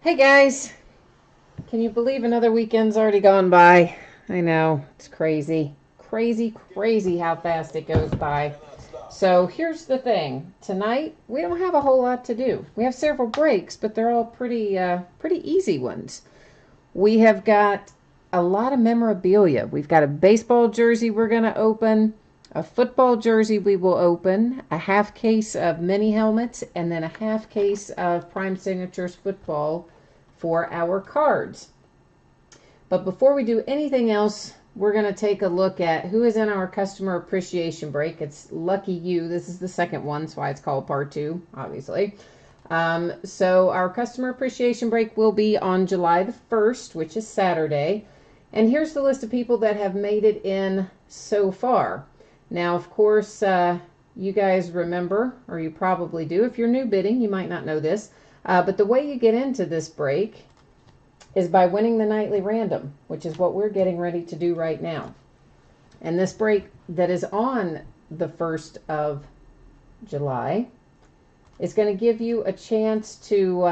Hey guys, can you believe another weekend's already gone by? I know, it's crazy. Crazy, crazy how fast it goes by. So here's the thing. Tonight, we don't have a whole lot to do. We have several breaks, but they're all pretty easy ones. We have got a lot of memorabilia. We've got a baseball jersey we're going to open, a football jersey we will open, a half case of mini helmets, and then a half case of Prime Signatures football for our cards. But before we do anything else, we're going to take a look at who is in our customer appreciation break. It's Lucky You. This is the second one, that's why it's called part 2, obviously. So our customer appreciation break will be on July the 1st, which is Saturday. And here's the list of people that have made it in so far. Now, of course, you guys remember, or you probably do. If you're new bidding, you might not know this. But the way you get into this break is by winning the nightly random, which is what we're getting ready to do right now. And this break that is on the 1st of July is going to give you a chance to,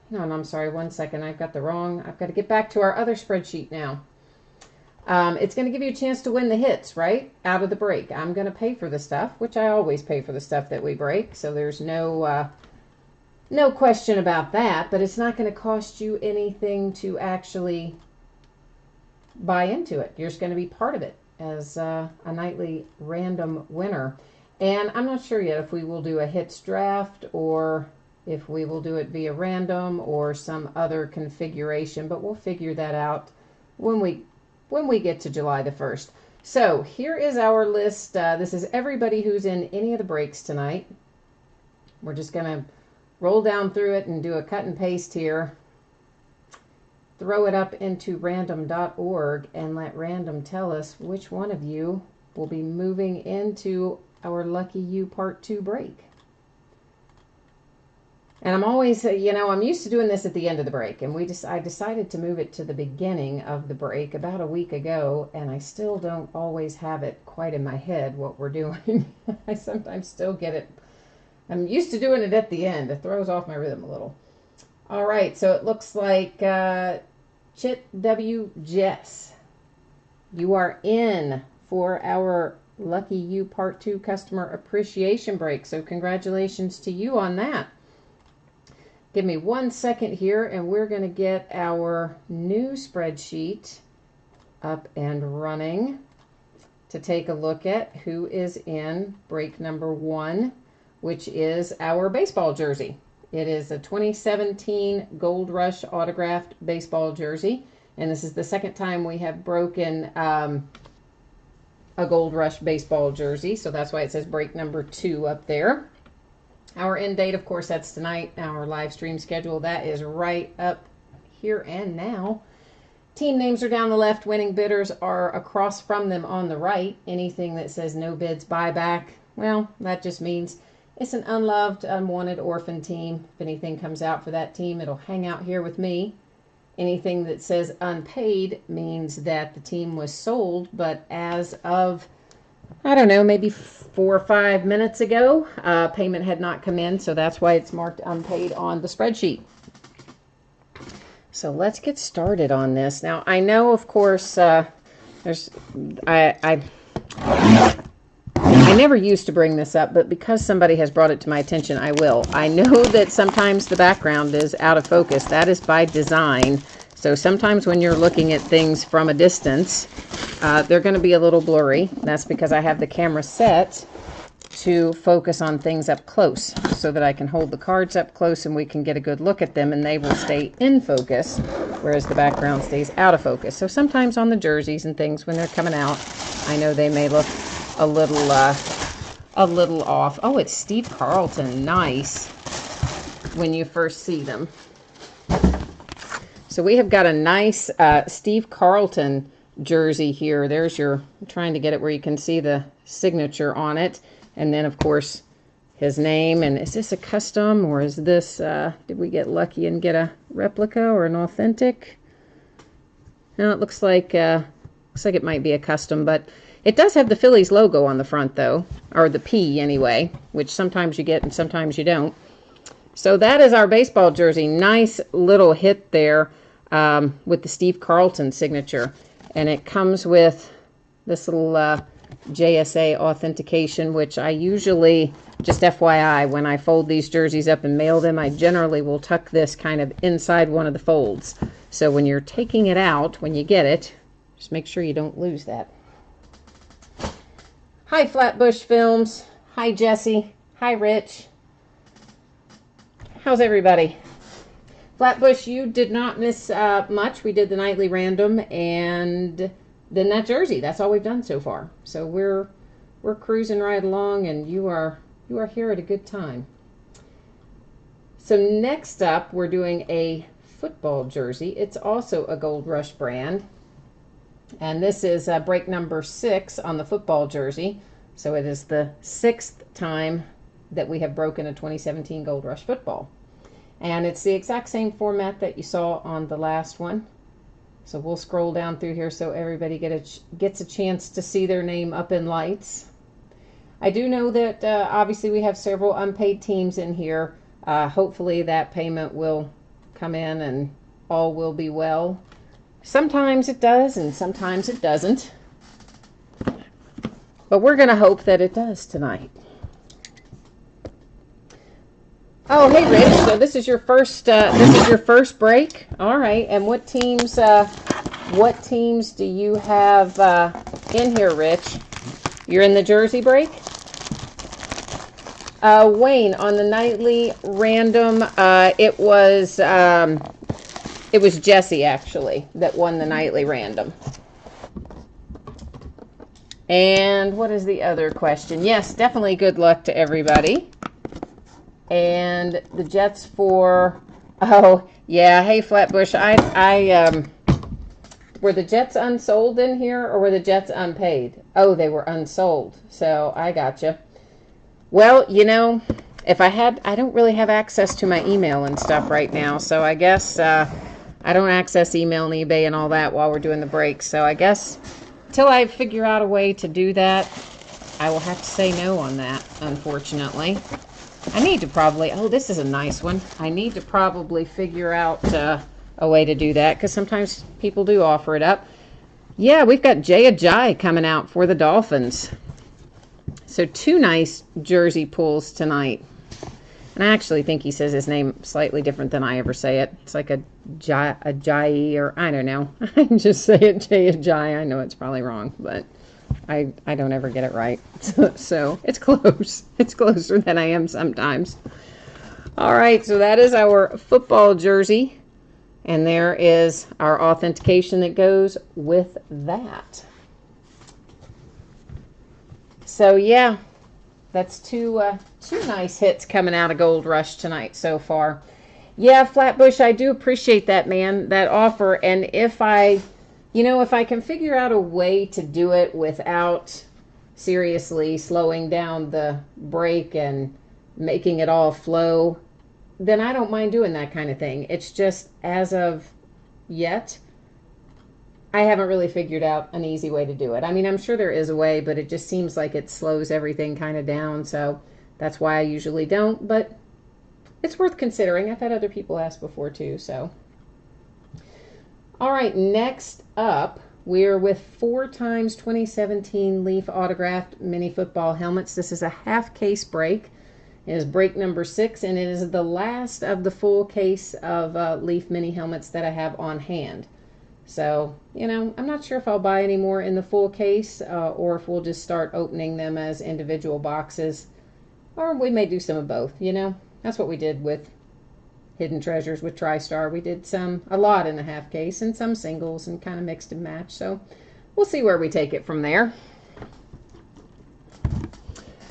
no, I'm sorry, one second, I've got to get back to our other spreadsheet now. It's going to give you a chance to win the hits, right, out of the break. I'm going to pay for the stuff, which I always pay for the stuff that we break, so there's no question about that, but it's not going to cost you anything to actually buy into it. You're just going to be part of it as a nightly random winner. And I'm not sure yet if we will do a hits draft or if we will do it via random or some other configuration, but we'll figure that out when we get to July the 1st. So here is our list. This is everybody who's in any of the breaks tonight. We're just going to roll down through it and do a cut and paste here. Throw it up into random.org and let random tell us which one of you will be moving into our Lucky You Part 2 break. And I'm always, I'm used to doing this at the end of the break, and I decided to move it to the beginning of the break about a week ago, and I still don't always have it quite in my head what we're doing. I sometimes still get it. I'm used to doing it at the end. It throws off my rhythm a little. All right, so it looks like Chit W. Jess, you are in for our Lucky You Part 2 Customer Appreciation Break. So congratulations to you on that. Give me 1 second here, and we're going to get our new spreadsheet up and running to take a look at who is in break number 1, which is our baseball jersey. It is a 2017 Gold Rush autographed baseball jersey, and this is the second time we have broken a Gold Rush baseball jersey, so that's why it says break number 2 up there. Our end date, of course, that's tonight. Our live stream schedule, that is right up here and now. Team names are down the left. Winning bidders are across from them on the right. Anything that says no bids, buyback, well, that just means it's an unloved, unwanted orphan team. If anything comes out for that team, it'll hang out here with me. Anything that says unpaid means that the team was sold, but as of, I don't know, maybe 4 or 5 minutes ago, payment had not come in, so that's why it's marked unpaid on the spreadsheet. So let's get started on this. Now, I know, of course, I never used to bring this up, but because somebody has brought it to my attention, I will. I know that sometimes the background is out of focus. That is by design. So sometimes when you're looking at things from a distance, they're going to be a little blurry. That's because I have the camera set to focus on things up close so that I can hold the cards up close and we can get a good look at them and they will stay in focus, whereas the background stays out of focus. So sometimes on the jerseys and things when they're coming out, I know they may look a little off. Oh, it's Steve Carlton. Nice. When you first see them. So we have got a nice Steve Carlton jersey here. There's your, I'm trying to get it where you can see the signature on it. And then, of course, his name. And is this a custom or is this, did we get lucky and get a replica or an authentic? No, it looks like it might be a custom, but it does have the Phillies logo on the front, though, or the P anyway, which sometimes you get and sometimes you don't. So that is our baseball jersey. Nice little hit there with the Steve Carlton signature. And it comes with this little JSA authentication, which I usually, just FYI, when I fold these jerseys up and mail them, I generally will tuck this kind of inside one of the folds. So when you're taking it out, when you get it, just make sure you don't lose that. Hi, Flatbush Films. Hi, Jesse. Hi, Rich. How's everybody? Flatbush, you did not miss much. We did the nightly random and then that jersey. That's all we've done so far. So we're cruising right along, and you are here at a good time. So next up, we're doing a football jersey. It's also a Gold Rush brand, and this is break number 6 on the football jersey. So it is the 6th time that we have broken a 2017 Gold Rush football. And it's the exact same format that you saw on the last one. So we'll scroll down through here so everybody gets a chance to see their name up in lights. I do know that obviously we have several unpaid teams in here. Hopefully that payment will come in and all will be well. Sometimes it does and sometimes it doesn't. But we're going to hope that it does tonight. Oh, hey, Rich. So this is your first break. All right. And what teams do you have in here, Rich? You're in the jersey break. Wayne, on the nightly random, it was Jesse actually that won the nightly random. And what is the other question? Yes, definitely good luck to everybody. And the Jets for, oh yeah, hey Flatbush, were the Jets unsold in here or were the Jets unpaid? Oh, they were unsold. So I gotcha. Well, you know, I don't really have access to my email and stuff right now, so I guess I don't access email and eBay and all that while we're doing the break. So I guess till I figure out a way to do that, I will have to say no on that, unfortunately. I need to probably, oh, this is a nice one. I need to probably figure out a way to do that because sometimes people do offer it up. Yeah, we've got Jay Ajayi coming out for the Dolphins. So 2 nice jersey pulls tonight. And I actually think he says his name slightly different than I ever say it. It's like Ajayi, or I don't know. I just say it Jay Ajayi. I know it's probably wrong, but I don't ever get it right. So it's close. It's closer than I am sometimes. All right, so that is our football jersey. And there is our authentication that goes with that. So yeah, that's two nice hits coming out of Gold Rush tonight so far. Yeah, Flatbush, I do appreciate that, man, that offer. And if I can figure out a way to do it without seriously slowing down the break and making it all flow, then I don't mind doing that kind of thing. It's just, as of yet, I haven't really figured out an easy way to do it. I mean, I'm sure there is a way, but it just seems like it slows everything kind of down. So that's why I usually don't, but it's worth considering. I've had other people ask before too, so. All right, next up, we're with 4x 2017 Leaf autographed mini football helmets. This is a half case break. It is break number 6, and it is the last of the full case of Leaf mini helmets that I have on hand. So, I'm not sure if I'll buy any more in the full case or if we'll just start opening them as individual boxes. Or we may do some of both, That's what we did with Hidden Treasures with TriStar. We did a lot in the half case and some singles and kind of mixed and matched. So we'll see where we take it from there.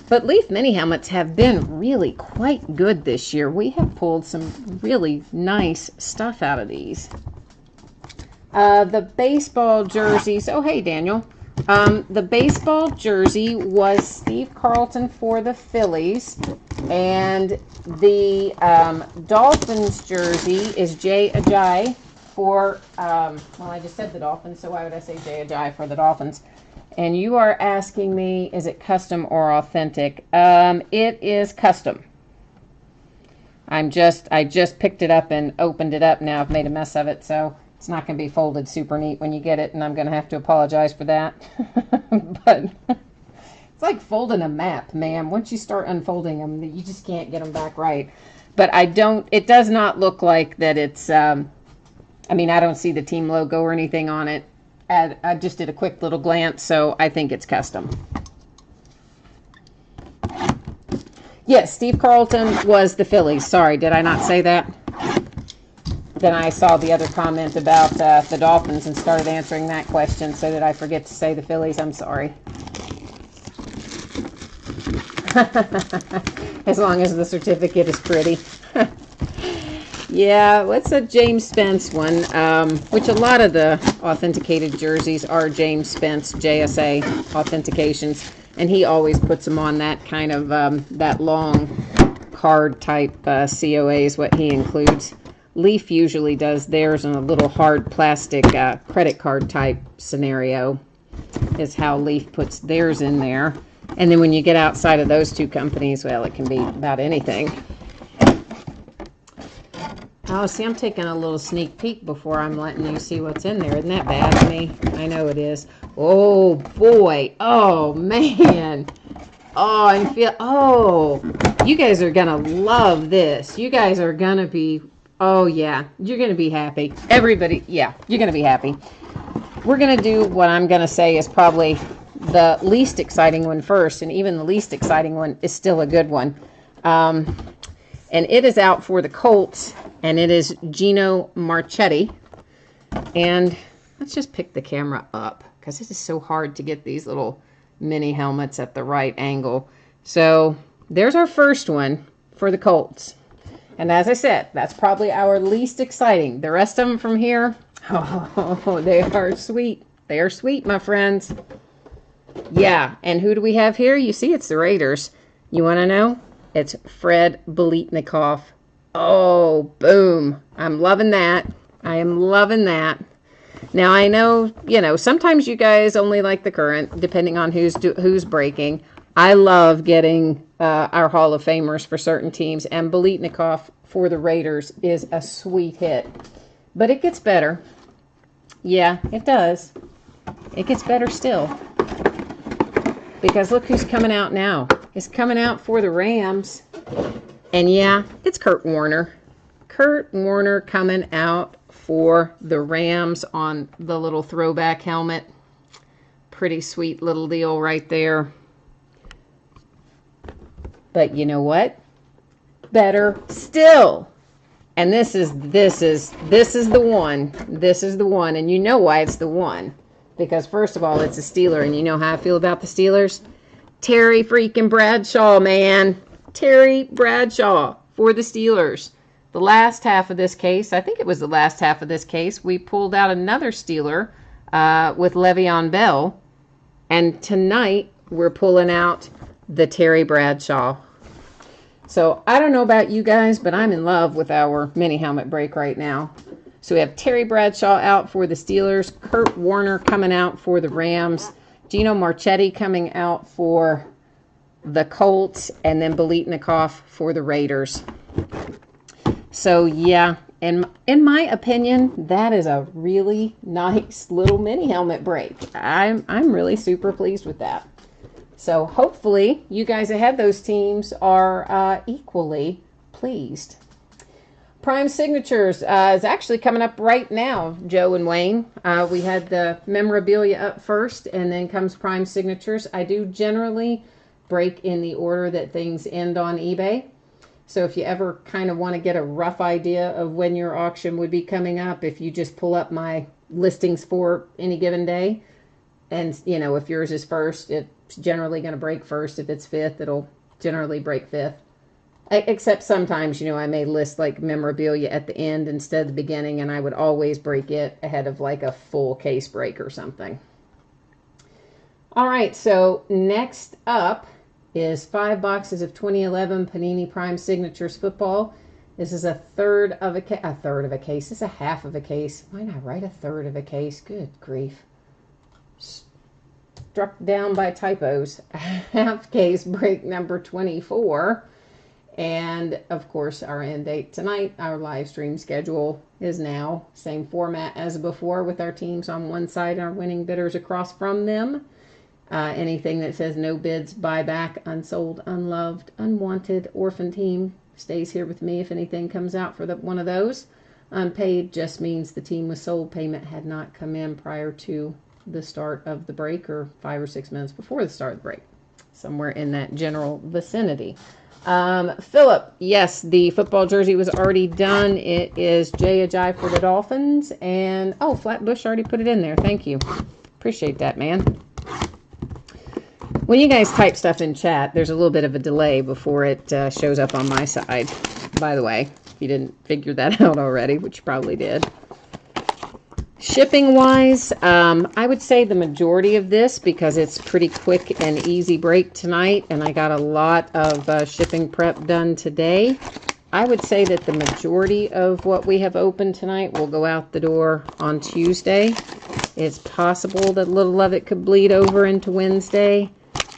But Leaf mini helmets have been really quite good this year. We have pulled some really nice stuff out of these. The baseball jerseys. Oh, hey, Daniel. The baseball jersey was Steve Carlton for the Phillies. And the Dolphins jersey is Jay Ajayi for, well, I just said the Dolphins, so why would I say Jay Ajayi for the Dolphins? And you are asking me, is it custom or authentic? It is custom. I just picked it up and opened it up. Now I've made a mess of it, so it's not going to be folded super neat when you get it, and I'm going to have to apologize for that. But it's like folding a map, man. Once you start unfolding them, you just can't get them back right. But it does not look like that it's, I don't see the team logo or anything on it. I just did a quick little glance, so I think it's custom. Yes, Steve Carlton was the Phillies. Sorry, did I not say that? Then I saw the other comment about the Dolphins and started answering that question. So did I forget to say the Phillies? I'm sorry. As long as the certificate is pretty. Yeah, what's a James Spence one? Which a lot of the authenticated jerseys are James Spence JSA authentications. And he always puts them on that kind of, that long card type COA is what he includes. Leaf usually does theirs in a little hard plastic credit card type scenario is how Leaf puts theirs in there. And then when you get outside of those two companies, well, it can be about anything. Oh, see, I'm taking a little sneak peek before I'm letting you see what's in there. Isn't that bad of me? I know it is. Oh, boy. Oh, man. Oh, I feel... Oh, you guys are going to love this. You guys are going to be... Oh, yeah. You're going to be happy. Everybody, yeah, you're going to be happy. We're going to do what I'm going to say is probably the least exciting one first, and even the least exciting one is still a good one. And it is out for the Colts, and it is Gino Marchetti. And let's just pick the camera up, because it is so hard to get these little mini helmets at the right angle. So there's our first one for the Colts. And as I said, that's probably our least exciting. The rest of them from here, oh, they are sweet. They are sweet, my friends. Yeah, and who do we have here? You see, it's the Raiders. You want to know? It's Fred Biletnikoff. Oh, boom. I'm loving that. I am loving that. Now, I know, sometimes you guys only like the current, depending on who's breaking. I love getting our Hall of Famers for certain teams, and Biletnikoff for the Raiders is a sweet hit. But it gets better. Yeah, it does. It gets better still. Because look who's coming out now. He's coming out for the Rams. And yeah, it's Kurt Warner. Kurt Warner coming out for the Rams on the little throwback helmet. Pretty sweet little deal right there. But you know what? Better still. And this is the one. This is the one. And you know why it's the one. Because first of all, it's a Steeler. And you know how I feel about the Steelers? Terry freaking Bradshaw, man. Terry Bradshaw for the Steelers. The last half of this case, I think it was the last half of this case, we pulled out another Steeler with Le'Veon Bell. And tonight, we're pulling out the Terry Bradshaw. So, I don't know about you guys, but I'm in love with our mini helmet break right now. So, we have Terry Bradshaw out for the Steelers, Kurt Warner coming out for the Rams, Gino Marchetti coming out for the Colts, and then Biletnikoff for the Raiders. So, yeah, in my opinion, that is a really nice little mini helmet break. I'm really super pleased with that. So hopefully you guys that had those teams are equally pleased. Prime Signatures is actually coming up right now, Joe and Wayne. We had the memorabilia up first, and then comes Prime Signatures. I do generally break in the order that things end on eBay. So if you ever kind of want to get a rough idea of when your auction would be coming up, if you just pull up my listings for any given day, and if yours is first, it's generally going to break first. If it's fifth, it'll generally break fifth. Except sometimes, I may list like memorabilia at the end instead of the beginning, and I would always break it ahead of like a full case break or something. All right, so next up is 5 boxes of 2011 Panini Prime Signatures football. This is a third of a case. This is a half of a case. Why not write a third of a case? Good grief. Struck down by typos. Half case break number 24. And of course, our end date tonight, our live stream schedule is now same format as before, with our teams on one side, our winning bidders across from them. Anything that says no bids, buyback, unsold, unloved, unwanted, orphan team stays here with me if anything comes out for one of those. Unpaid just means the team was sold, payment had not come in prior to the start of the break, or 5 or 6 minutes before the start of the break, somewhere in that general vicinity. Philip, yes, the football jersey was already done. It is Jay Ajayi for the Dolphins, and Flatbush already put it in there. Thank you. Appreciate that, man. When you guys type stuff in chat, there's a little bit of a delay before it shows up on my side, by the way, if you didn't figure that out already, which you probably did. Shipping wise, I would say the majority of this, because it's pretty quick and easy break tonight, and I got a lot of shipping prep done today. I would say that the majority of what we have opened tonight will go out the door on Tuesday. It's possible that a little of it could bleed over into Wednesday,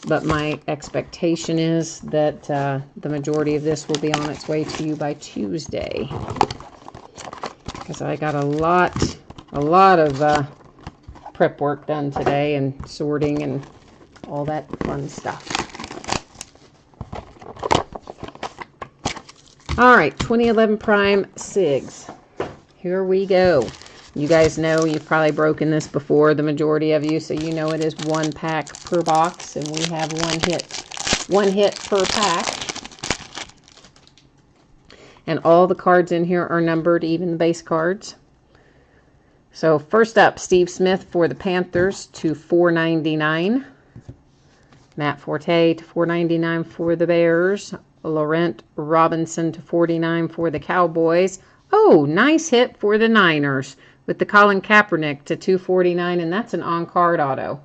but my expectation is that the majority of this will be on its way to you by Tuesday, because I got a lot of prep work done today, and sorting and all that fun stuff. All right, 2011 Prime SIGs. Here we go. You guys know, you've probably broken this before, the majority of you, so you know it is 1 pack per box, and we have one hit per pack. And all the cards in here are numbered, even the base cards. So first up, Steve Smith for the Panthers to $4.99. Matt Forte to $4.99 for the Bears. Laurent Robinson to $49 for the Cowboys. Oh, nice hit for the Niners with the Colin Kaepernick to $2.49, and that's an on-card auto.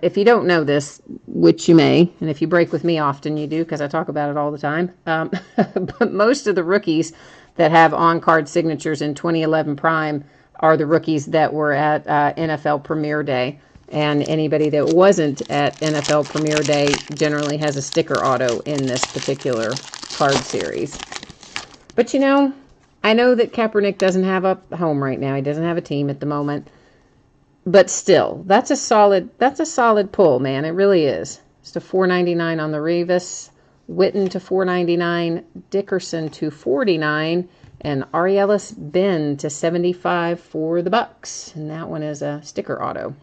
If you don't know this, which you may, and if you break with me often, you do, because I talk about it all the time, but most of the rookies that have on-card signatures in 2011 Prime are the rookies that were at NFL Premier Day. And anybody that wasn't at NFL Premier Day generally has a sticker auto in this particular card series. But you know, I know that Kaepernick doesn't have a home right now. He doesn't have a team at the moment. But still, that's a solid pull, man. It really is. It's to $4.99 on the Revis, Witten to $4.99, Dickerson to $49, and Arielis Ben to $75 for the Bucks. And that one is a sticker auto.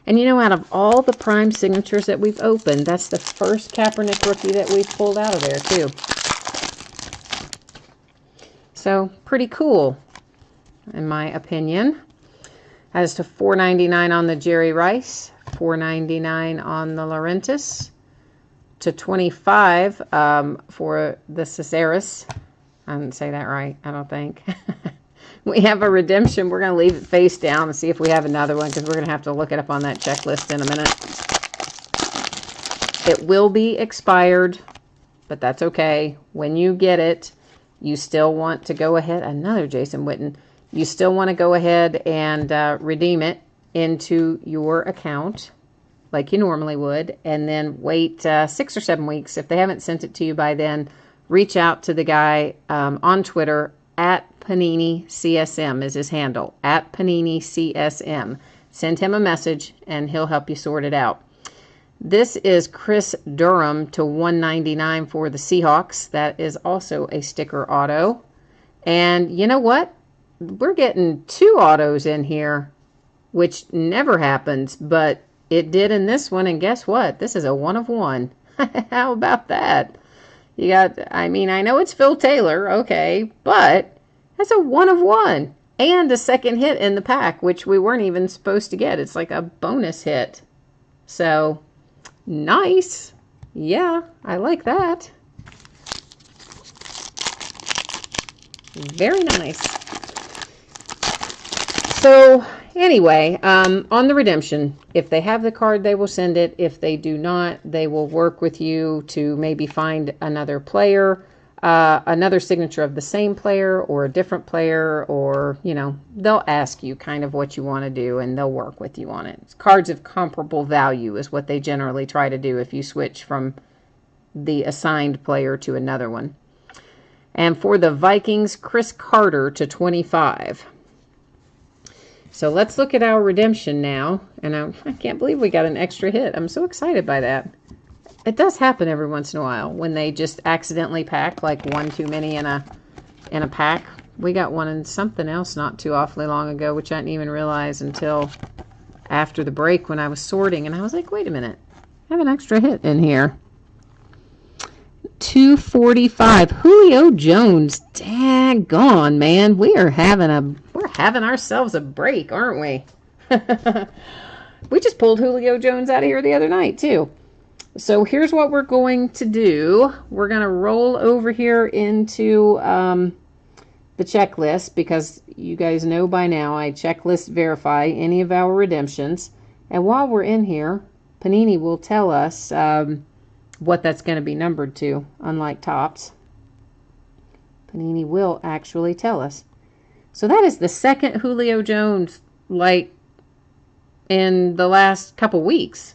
And you know, out of all the Prime signatures that we've opened, that's the first Kaepernick rookie that we've pulled out of there, too. So, pretty cool, in my opinion. As to $4.99 on the Jerry Rice, $4.99 on the Laurentis, to $25 for the Caceres. I didn't say that right, I don't think. We have a redemption. We're going to leave it face down and see if we have another one, because we're going to have to look it up on that checklist in a minute. It will be expired, but that's okay. When you get it, you still want to go ahead. Another Jason Witten. You still want to go ahead and redeem it into your account like you normally would, and then wait 6 or 7 weeks. If they haven't sent it to you by then, reach out to the guy on Twitter, at Panini CSM is his handle, at Panini CSM. Send him a message and he'll help you sort it out. This is Chris Durham to $1.99 for the Seahawks. That is also a sticker auto. And you know what? We're getting 2 autos in here, which never happens, but it did in this one. And guess what? This is a 1 of 1. How about that? You got, I mean, I know it's Phil Taylor, okay, but that's a 1 of 1 and a second hit in the pack, which we weren't even supposed to get. It's like a bonus hit. So, nice. Yeah, I like that. Very nice. So, anyway, on the redemption, if they have the card, they will send it. If they do not, they will work with you to maybe find another player, another signature of the same player or a different player, or, you know, they'll ask you kind of what you want to do and they'll work with you on it. Cards of comparable value is what they generally try to do if you switch from the assigned player to another one. And for the Vikings, Chris Carter to 25. So let's look at our redemption now. And I can't believe we got an extra hit. I'm so excited by that. It does happen every once in a while when they just accidentally pack like one too many in a pack. We got one in something else not too awfully long ago, which I didn't even realize until after the break when I was sorting. And I was like, wait a minute. I have an extra hit in here. 245. Julio Jones. Daggone, man. We're having ourselves a break, aren't we? We just pulled Julio Jones out of here the other night, too. So here's what we're going to do. We're going to roll over here into the checklist, because you guys know by now I checklist verify any of our redemptions. And while we're in here, Panini will tell us what that's going to be numbered to, unlike Topps. Panini will actually tell us. So that is the second Julio Jones, like, in the last couple weeks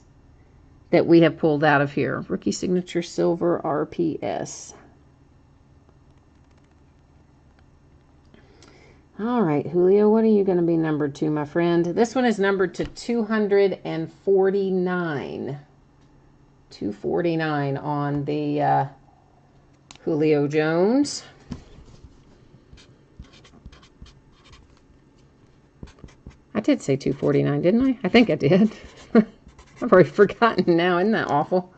that we have pulled out of here. Rookie signature silver RPS. All right, Julio, what are you going to be numbered to, my friend? This one is numbered to 249. 249 on the Julio Jones. I did say 249, didn't I? I think I did. I've already forgotten now. Isn't that awful?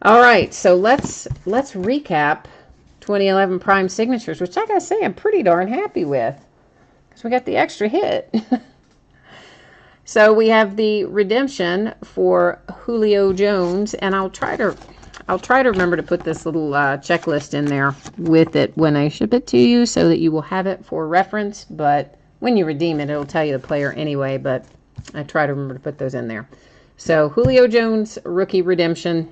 All right, so let's recap 2011 Prime Signatures, which I gotta say I'm pretty darn happy with, because we got the extra hit. So we have the redemption for Julio Jones, and I'll try to remember to put this little checklist in there with it when I ship it to you, so that you will have it for reference. But when you redeem it, it'll tell you the player anyway, but I try to remember to put those in there. So Julio Jones, rookie redemption.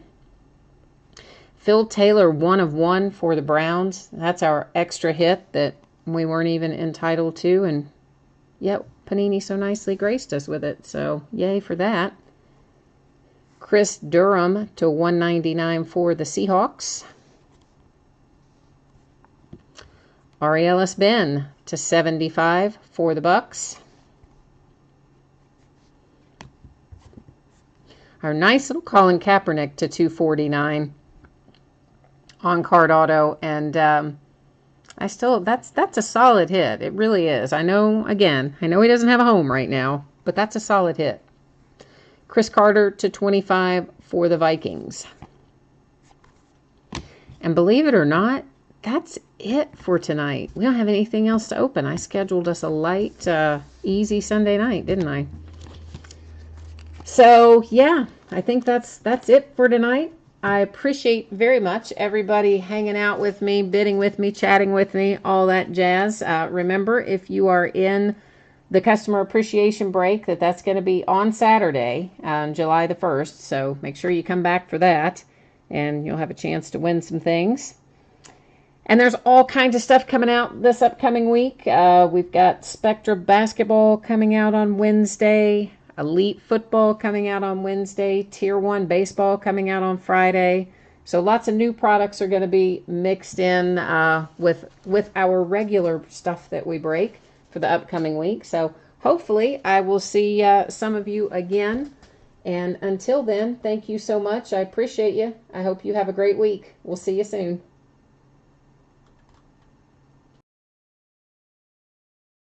Phil Taylor, 1 of 1 for the Browns. That's our extra hit that we weren't even entitled to, and yet Panini so nicely graced us with it, so yay for that. Chris Durham to 199 for the Seahawks. Ari Ellis-Ben to 75 for the Bucks. Our nice little Colin Kaepernick to 249 on card auto, and that's a solid hit. It really is. I know he doesn't have a home right now, but that's a solid hit. Chris Carter to 25 for the Vikings. And believe it or not, that's it for tonight. We don't have anything else to open. I scheduled us a light, easy Sunday night, didn't I? So, yeah, I think that's it for tonight. I appreciate very much everybody hanging out with me, bidding with me, chatting with me, all that jazz. Remember, if you are in the customer appreciation break, that's going to be on Saturday, July the 1st. So make sure you come back for that, and you'll have a chance to win some things. And there's all kinds of stuff coming out this upcoming week. We've got Spectra basketball coming out on Wednesday. Elite football coming out on Wednesday, Tier 1 baseball coming out on Friday. So lots of new products are going to be mixed in with our regular stuff that we break for the upcoming week. So hopefully I will see some of you again. And until then, thank you so much. I appreciate you. I hope you have a great week. We'll see you soon.